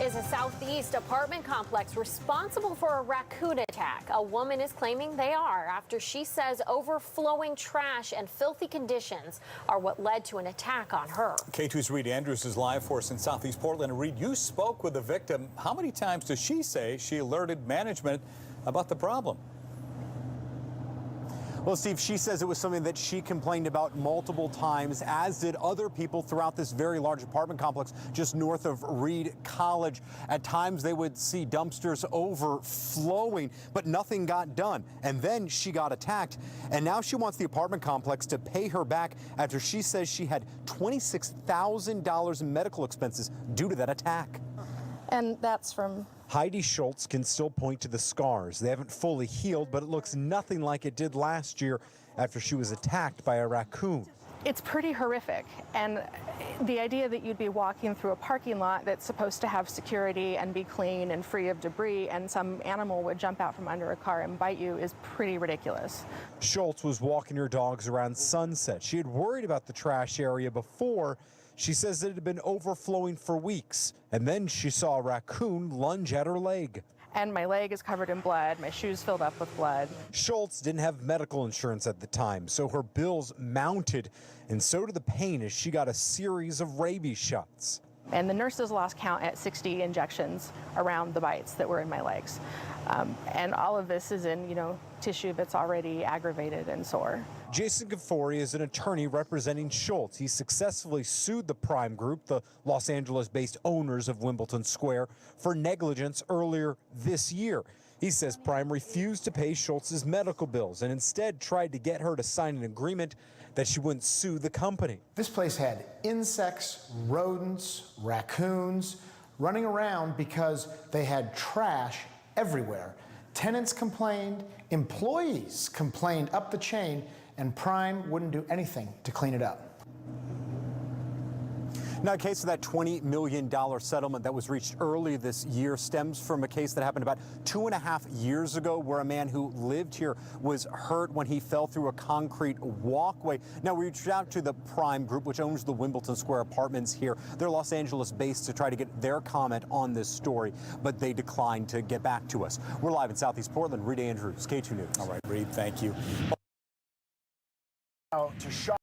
Is a southeast apartment complex responsible for a raccoon attack? A woman is claiming they are after she says overflowing trash and filthy conditions are what led to an attack on her. KATU's Reed Andrews is live for us in southeast Portland. Reed, you spoke with the victim. How many times does she say she alerted management about the problem? Well, Steve, she says it was something that she complained about multiple times, as did other people throughout this very large apartment complex just north of Reed College. At times, they would see dumpsters overflowing, but nothing got done. And then she got attacked. And now she wants the apartment complex to pay her back after she says she had $26,000 in medical expenses due to that attack. And that's from Heidi Schultz can still point to the scars. They haven't fully healed, but it looks nothing like it did last year after she was attacked by a raccoon. It's pretty horrific, and the idea that you'd be walking through a parking lot that's supposed to have security and be clean and free of debris, and some animal would jump out from under a car and bite you is pretty ridiculous. Schultz was walking her dogs around sunset. She had worried about the trash area before. She says it had been overflowing for weeks, and then she saw a raccoon lunge at her leg. And my leg is covered in blood, my shoes filled up with blood. Schultz didn't have medical insurance at the time, so her bills mounted, and so did the pain as she got a series of rabies shots. And the nurses lost count at 60 injections around the bites that were in my legs. And all of this is in, tissue that's already aggravated and sore. Jason Kafoury is an attorney representing Schultz. He successfully sued the Prime Group, the Los Angeles-based owners of Wimbledon Square, for negligence earlier this year. He says Prime refused to pay Schultz's medical bills and instead tried to get her to sign an agreement that she wouldn't sue the company. This place had insects, rodents, raccoons running around because they had trash everywhere. Tenants complained, employees complained up the chain, and Prime wouldn't do anything to clean it up. Now, a case of that $20 million settlement that was reached early this year stems from a case that happened about 2.5 years ago where a man who lived here was hurt when he fell through a concrete walkway. Now, we reached out to the Prime Group, which owns the Wimbledon Square apartments here. They're Los Angeles based, to try to get their comment on this story, but they declined to get back to us. We're live in Southeast Portland. Reed Andrews, KATU News. All right, Reed, thank you. To